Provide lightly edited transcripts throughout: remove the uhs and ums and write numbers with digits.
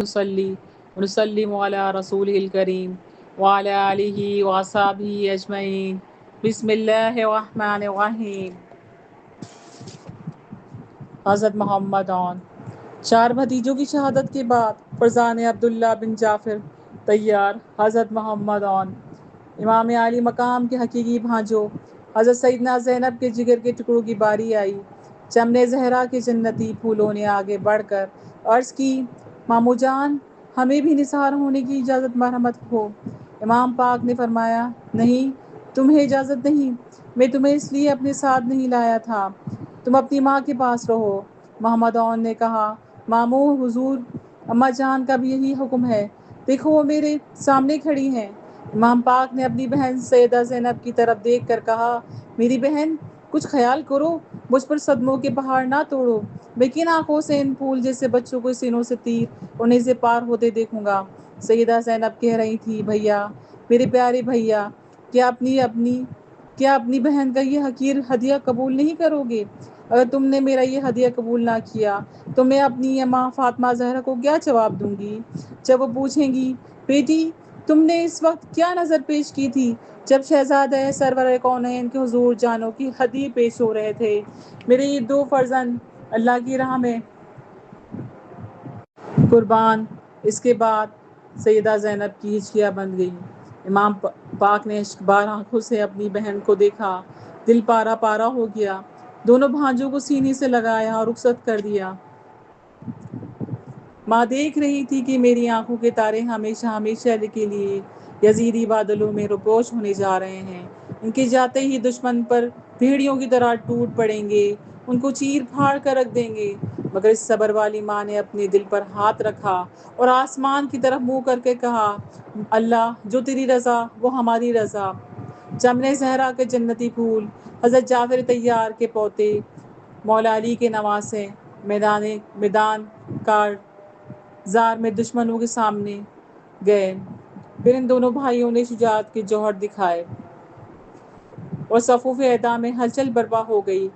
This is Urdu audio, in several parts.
نصلي ونسلم على رسوله الكريم وعلى آله وأصحابه أجمعين بسم الله الرحمن الرحیم۔ حضرت محمد چار بھتیجوں کی شہادت کے بعد فرزان عبداللہ بن جعفر طیار حضرت محمد امام علی مقام کے حقیقی بھانجوں حضرت سیدنا زینب کے جگر کے ٹکڑوں کی باری آئی۔ چمن زہرا کے جنتی پھولوں نے آگے بڑھ کر عرض کی، مامو جان، ہمیں بھی نثار ہونے کی اجازت مرحمت ہو۔ امام پاک نے فرمایا، نہیں، تمہیں اجازت نہیں، میں تمہیں اس لیے اپنے ساتھ نہیں لایا تھا، تم اپنی ماں کے پاس رہو۔ محمد نے کہا، مامو، حضور اماں جان کا بھی یہی حکم ہے، دیکھو وہ میرے سامنے کھڑی ہیں۔ امام پاک نے اپنی بہن سیدہ زینب کی طرف دیکھ کر کہا، میری بہن، کچھ خیال کرو، مجھ پر صدموں کے پہاڑ نہ توڑو، میں کن آنکھوں سے ان پھول جیسے بچوں کو سینوں سے تیر اور نیزے پار ہوتے دیکھوں گا۔ سیدہ زینب کہہ رہی تھی، بھیا، میرے پیارے بھیا، کیا اپنی بہن کا یہ حقیر ہدیہ قبول نہیں کرو گے؟ اگر تم نے میرا یہ ہدیہ قبول نہ کیا تو میں اپنی ماں فاطمہ زہرا کو کیا جواب دوں گی جب وہ پوچھیں گی، بیٹی، تم نے اس وقت کیا نظر پیش کی تھی جب شہزادہ سرور کونین کے حضور جانو کی ہدیے پیش ہو رہے تھے؟ میرے یہ دو فرزند اللہ کی راہ میں قربان۔ اس کے بعد سیدہ زینب کی ہچکیاں بند گئیں۔ امام پاک نے اشک بار آنکھوں سے اپنی بہن کو دیکھا، دل پارا پارا ہو گیا، دونوں بھانجوں کو سینے سے لگایا اور رخصت کر دیا۔ ماں دیکھ رہی تھی کہ میری آنکھوں کے تارے ہمیشہ ہمیشہ کے لیے یزیدی بادلوں میں روپوش ہونے جا رہے ہیں۔ ان کے جاتے ہی دشمن پر بھیڑیوں کی طرح ٹوٹ پڑیں گے، ان کو چیر پھاڑ کر رکھ دیں گے۔ مگر اس صبر والی ماں نے اپنے دل پر ہاتھ رکھا اور آسمان کی طرف منہ کر کے کہا، اللہ، جو تیری رضا وہ ہماری رضا۔ چمن زہرا کے جنتی پھول حضرت جعفر طیار کے پوتے، مولا علی کے نواسے، میدان کارزار میں دشمنوں کے سامنے گئے۔ پھر ان دونوں بھائیوں نے شجاعت کے جوہر دکھائے اور صفوف اعدام میں ہلچل برپا ہو گئی۔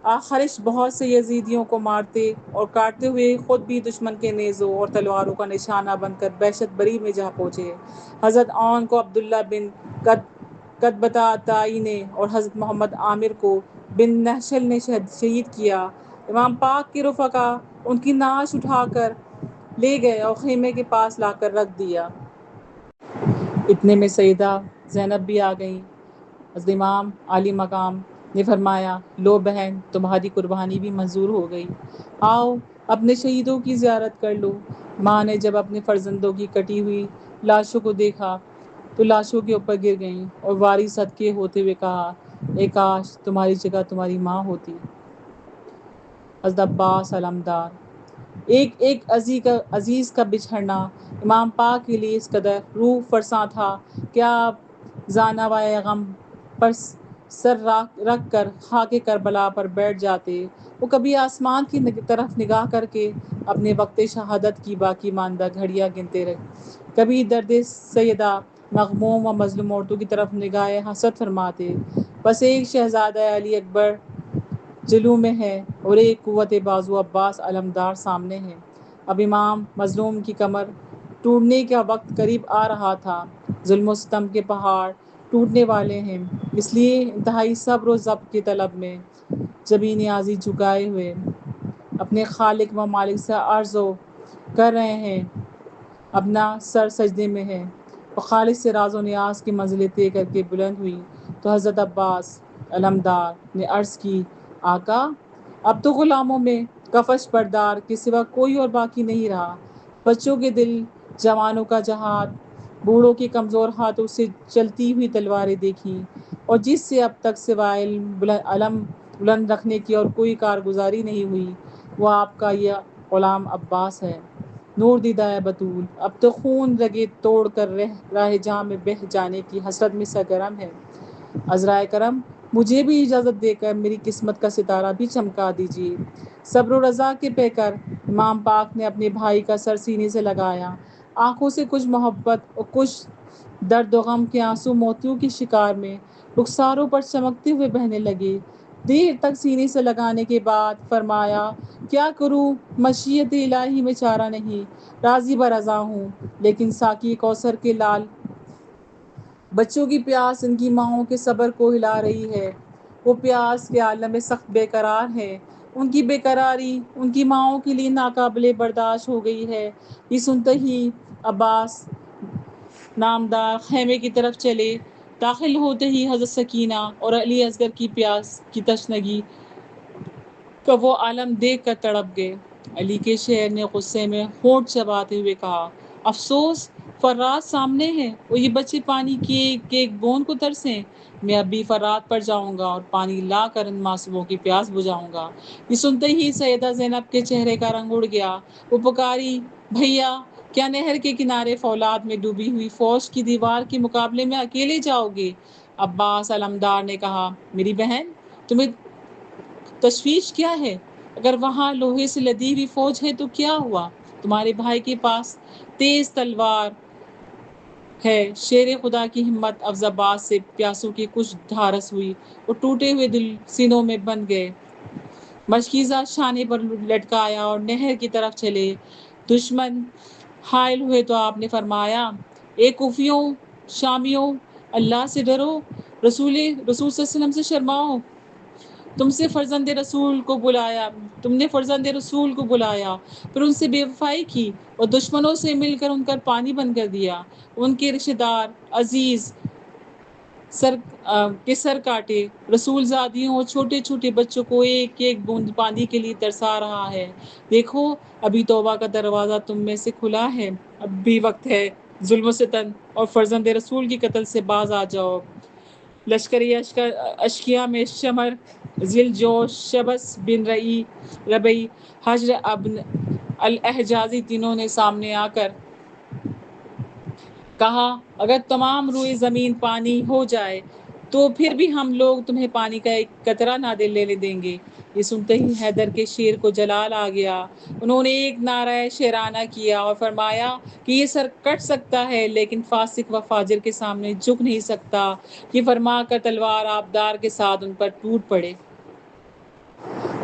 آخرش بہت سے یزیدیوں کو مارتے اور کاٹتے ہوئے خود بھی دشمن کے نیزوں اور تلواروں کا نشانہ بن کر بہشت بری میں جا پہنچے۔ حضرت کو عبداللہ بن قتبہ طائی نے اور حضرت محمد عامر کو بن نہشل نے شہید کیا۔ امام پاک کے رفقا ان کی نعش اٹھا کر لے گئے اور خیمے کے پاس لا کر رکھ دیا۔ اتنے میں سیدہ زینب بھی آ گئیں۔ حضرت امام علی مقام نے فرمایا، لو بہن، تمہاری قربانی بھی منظور ہو گئی، آؤ اپنے شہیدوں کی زیارت کر لو۔ ماں نے جب اپنے فرزندوں کی کٹی ہوئی لاشوں کو دیکھا تو لاشوں کے اوپر گر گئیں اور واری صدقے ہوتے ہوئے کہا، اے کاش تمہاری جگہ تمہاری ماں ہوتی۔ حضرت عباس علمدار، ایک ایک عزیز کا بچھڑنا امام پاک کے لیے اس قدر روح فرساں تھا کہ آپ زانوائے غم پر سر رکھ کر خاک کربلا پر بیٹھ جاتے۔ وہ کبھی آسمان کی طرف نگاہ کر کے اپنے وقت شہادت کی باقی ماندہ گھڑیاں گنتے رہے، کبھی درد سیدہ مغموم و مظلوم عورتوں کی طرف نگاہ حسرت فرماتے۔ بس ایک شہزادہ علی اکبر جلو میں ہے اور ایک قوت بازو عباس علمدار سامنے ہے۔ اب امام مظلوم کی کمر ٹوٹنے کا وقت قریب آ رہا تھا۔ ظلم و ستم کے پہاڑ ٹوٹنے والے ہیں، اس لیے انتہائی صبر و ضبط کی طلب میں جبین عاجزی جھکائے ہوئے اپنے خالق و مالک سے عرض کر رہے ہیں۔ اپنا سر سجدے میں ہے اور خالق سے راز و نیاز کی منزلیں طے کر کے بلند ہوئی تو حضرت عباس علمدار نے عرض کی، آقا، اب تو غلاموں میں کفش بردار کے سوا کوئی اور باقی نہیں رہا۔ بچوں کے دل، جوانوں کا جہاد، بوڑھوں کے کمزور ہاتھوں سے چلتی ہوئی تلواریں دیکھی، اور جس سے اب تک سوائے علم بلند رکھنے کی اور کوئی کارگزاری نہیں ہوئی، وہ آپ کا یہ غلام عباس ہے۔ نور دیدہ بطول اب تو خون رگیں توڑ کر راہ جاں میں بہہ جانے کی حسرت میں سرگرم ہے۔ عذرائے کرم، مجھے بھی اجازت دے کر میری قسمت کا ستارہ بھی چمکا دیجیے۔ صبر و رضا کے پیکر امام پاک نے اپنے بھائی کا سر سینے سے لگایا، آنکھوں سے کچھ محبت اور کچھ درد و غم کے آنسو موتیوں کی شکار میں رخساروں پر چمکتے ہوئے بہنے لگے۔ دیر تک سینے سے لگانے کے بعد فرمایا کیا کروں، مشیت الہی میں چارہ نہیں، راضی برضا ہوں، لیکن ساقی کوثر کے لال بچوں کی پیاس ان کی ماؤں کے صبر کو ہلا رہی ہے، وہ پیاس کے عالم میں سخت بے قرار ہے، ان کی بے قراری ان کی ماؤں کے لیے ناقابل برداشت ہو گئی ہے۔ یہ سنتے ہی عباس نامدار خیمے کی طرف چلے، داخل ہوتے ہی حضرت سکینہ اور علی اصغر کی پیاس کی تشنگی کا وہ عالم دیکھ کر تڑپ گئے۔ علی کے شعر نے غصے میں ہونٹ چباتے ہوئے کہا، افسوس فرات سامنے ہے اور یہ بچے پانی کی ایک ایک بوند کو ترسیں، میں ابھی فرات پر جاؤں گا اور پانی لا کر ان معصوموں کی پیاس بجھاؤں گا۔ یہ سنتے ہی سیدہ زینب کے چہرے کا رنگ اڑ گیا، وہ پکاری، بھیا کیا نہر کے کنارے فولاد میں ڈوبی ہوئی فوج کی دیوار کے مقابلے میں اکیلے جاؤ گے؟ عباس علمدار نے کہا، میری بہن تمہیں تشویش کیا ہے؟ اگر وہاں لوہے سے لدی ہوئی فوج ہے تو کیا ہوا؟ تمہارے بھائی کے پاس تیز تلوار ہے۔ شیر خدا کی ہمت افزا بات سے پیاسوں کی کچھ دھارس ہوئی اور ٹوٹے ہوئے دل سینوں میں بند گئے۔ مشکیزہ شانے پر لٹکایا اور نہر کی طرف چلے۔ دشمن حائل ہوئے تو آپ نے فرمایا، اے کوفیوں، شامیوں، اللہ سے ڈرو، رسول صلی اللہ علیہ وسلم سے شرماؤ۔ تم نے فرزند رسول کو بلایا، پھر ان سے بے وفائی کی اور دشمنوں سے مل کر ان کا پانی بند کر دیا۔ ان کے رشتہ دار عزیز کے سر کاٹے، رسول زادیوں اور چھوٹے چھوٹے بچوں کو ایک ایک بوند پانی کے لیے ترسا رہا ہے۔ دیکھو ابھی توبہ کا دروازہ تم میں سے کھلا ہے، اب بھی وقت ہے، ظلم و ستم اور فرزند رسول کی قتل سے باز آ جاؤ۔ لشکری اشقیا میں شمر، ذیل جوش، شبس بن ربیع، حجر ابن الحجازی تینوں نے سامنے آ کر کہا، اگر تمام روئے زمین پانی ہو جائے تو پھر بھی ہم لوگ تمہیں پانی کا ایک قطرہ نہ لینے دیں گے۔ یہ سنتے ہی حیدر کے شیر کو جلال آ گیا، انہوں نے ایک نعرہ شیرانہ کیا اور فرمایا کہ یہ سر کٹ سکتا ہے لیکن فاسق و فاجر کے سامنے جھک نہیں سکتا۔ یہ فرما کر تلوار آبدار کے ساتھ ان پر ٹوٹ پڑے۔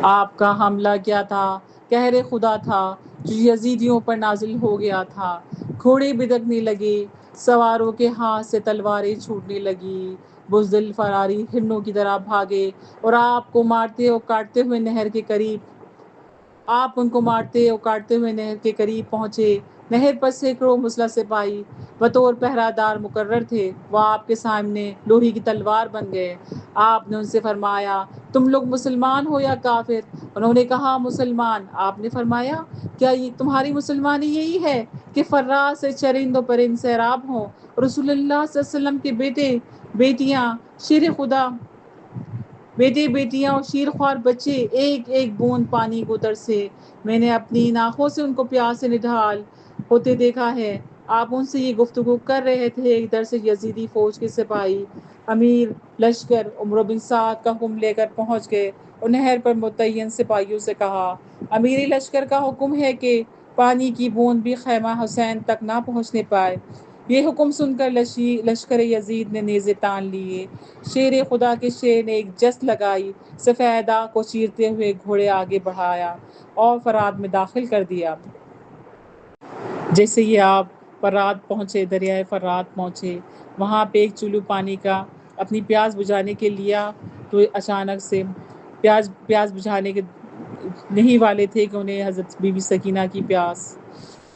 آپ کا حملہ کیا تھا؟ قہر خدا تھا جو یزیدیوں پر نازل ہو گیا تھا۔ گھوڑے بدکنے لگے، سواروں کے ہاتھ سے تلواریں چھوٹنے لگیں، بزدل فراری ہرنوں کی طرح بھاگے اور آپ کو مارتے اور کاٹتے ہوئے نہر کے قریب پہنچے۔ نہر پر سینکڑوں مسلح سپاہی بطور پہرہ دار مقرر تھے، وہ آپ کے سامنے لوہے کی تلوار بن گئے۔ آپ نے ان سے فرمایا، تم لوگ مسلمان ہو یا کافر؟ انہوں نے کہا، مسلمان۔ آپ نے فرمایا، کیا تمہاری مسلمانی یہی ہے کہ فرات سے چرند و پرند سیراب ہوں اور رسول اللہ صلی اللہ علیہ وسلم کے بیٹیاں اور شیرخوار بچے ایک ایک بوند پانی کو ترسے؟ میں نے اپنی آنکھوں سے ان کو پیاس سے نڈھال ہوتے دیکھا ہے۔ آپ ان سے یہ گفتگو کر رہے تھے، ادھر سے یزیدی فوج کے سپاہی امیر لشکر عمرو بن سعد کا حکم لے کر پہنچ گئے اور نہر پر متعین سپاہیوں سے کہا، امیر لشکر کا حکم ہے کہ پانی کی بوند بھی خیمہ حسین تک نہ پہنچنے پائے۔ یہ حکم سن کر لشکر یزید نے نیزے تان لیے۔ شیر خدا کے شیر نے ایک جست لگائی، سفیدہ کو چیرتے ہوئے گھوڑے آگے بڑھایا اور فرات میں داخل کر دیا۔ جیسے ہی آپ فرات پہنچے، دریائے فرات پہنچے، وہاں پہ ایک چولو پانی کا اپنی پیاس بجھانے کے لیا تو اچانک سے پیاس بجھانے کے نہیں والے تھے کہ انہیں حضرت بی بی سکینہ کی پیاس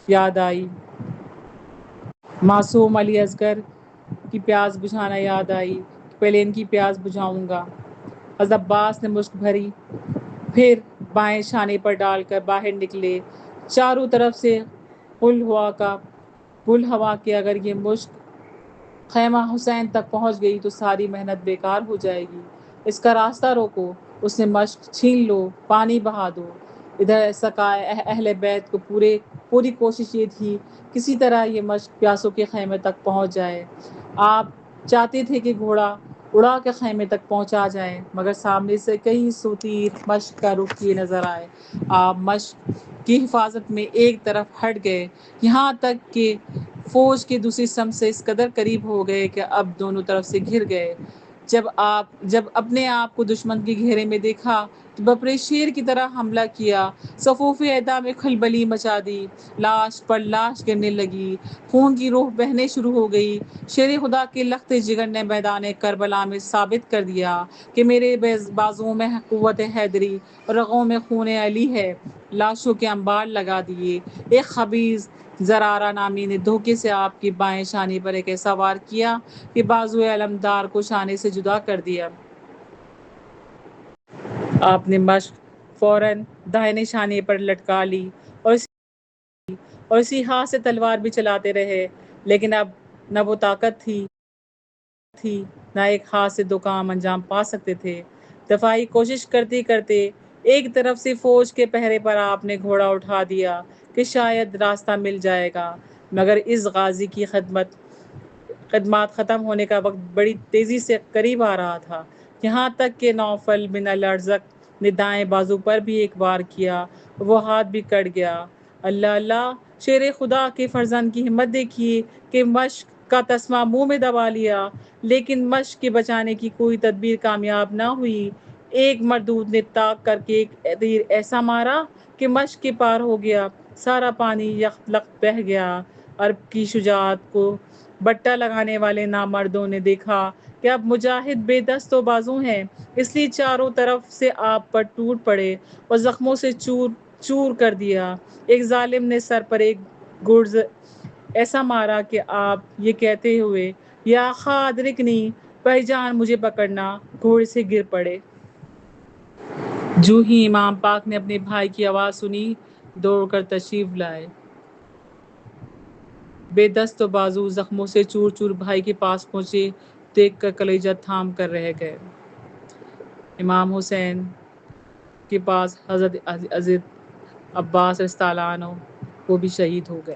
یاد آئی، معصوم علی اصغر کی پیاس بجھانا یاد آئی، پہلے ان کی پیاس بجھاؤں گا۔ حضرت عباس نے مشک بھری، پھر بائیں شانے پر ڈال کر باہر نکلے۔ چاروں طرف سے قل ہوا کہ اگر یہ مشک خیمہ حسین تک پہنچ گئی تو ساری محنت بیکار ہو جائے گی، اس کا راستہ روکو، اس نے مشک چھین لو، پانی بہا دو۔ ادھر سقائے اہل بیت کو پوری کوشش یہ تھی کسی طرح یہ مشک پیاسوں کے خیمے تک پہنچ جائے۔ آپ چاہتے تھے کہ گھوڑا اڑا کے خیمے تک پہنچا جائیں، مگر سامنے سے کئی سو تیر مشک کا رخ کیے نظر آئے۔ آپ مشک کی حفاظت میں ایک طرف ہٹ گئے، یہاں تک کہ فوج کے دوسری سمت سے اس قدر قریب ہو گئے کہ اب دونوں طرف سے گھر گئے۔ جب اپنے آپ کو دشمن کے گھیرے میں دیکھا تو بپرے شیر کی طرح حملہ کیا، صفوف اعداء میں کھلبلی مچا دی، لاش پر لاش گرنے لگی، خون کی روح بہنے شروع ہو گئی۔ شیر خدا کے لخت جگر نے میدان کربلا میں ثابت کر دیا کہ میرے بازوؤں میں قوت حیدری اور رگوں میں خون علی ہے۔ لاشوں کے انبار لگا دیے۔ ایک خبیث زرارہ نامی نے دھوکے سے آپ کی بائیں شانے پر ایک ایسا وار کیا کہ بازو علمدار کو شانے سے جدا کر دیا۔ آپ نے مشق فوراً داہنے شانے پر لٹکا لی اور اسی ہاتھ سے تلوار بھی چلاتے رہے، لیکن اب نہ وہ طاقت تھی نہ ایک ہاتھ سے دو کام انجام پا سکتے تھے۔ دفاعی کوشش کرتے کرتے ایک طرف سے فوج کے پہرے پر آپ نے گھوڑا اٹھا دیا کہ شاید راستہ مل جائے گا، مگر اس غازی کی خدمات ختم ہونے کا وقت بڑی تیزی سے قریب آ رہا تھا، یہاں تک کہ نوفل بن الارزق نے دائیں بازو پر بھی ایک وار کیا، وہ ہاتھ بھی کٹ گیا۔ اللہ اللہ! شیر خدا کے فرزند کی ہمت دیکھیے کہ مشق کا تسمہ منہ میں دبا لیا، لیکن مشق کے بچانے کی کوئی تدبیر کامیاب نہ ہوئی۔ ایک مردود نے تاک کر کے ایک تیر ایسا مارا کہ مشق کے پار ہو گیا، سارا پانی یخلخ بہہ گیا۔ عرب کی شجاعت کو بٹا لگانے والے نامردوں نے دیکھا کہ اب مجاہد بے دست و بازو ہیں، اس لیے چاروں طرف سے آپ پر ٹوٹ پڑے اور زخموں سے چور چور کر دیا۔ ایک ظالم نے سر پر ایک گرز ایسا مارا کہ آپ یہ کہتے ہوئے یا آقا ادرکنی، بھائی جان مجھے پکڑنا، گھوڑے سے گر پڑے۔ جو ہی امام پاک نے اپنے بھائی کی آواز سنی، دوڑ کر تشریف لائے۔ بے دست و بازو، زخموں سے چور چور بھائی کے پاس پہنچے، دیکھ کر کلیجہ تھام کر رہ گئے۔ امام حسین کے پاس حضرت عباس رضی اللہ عنہ وہ بھی شہید ہو گئے۔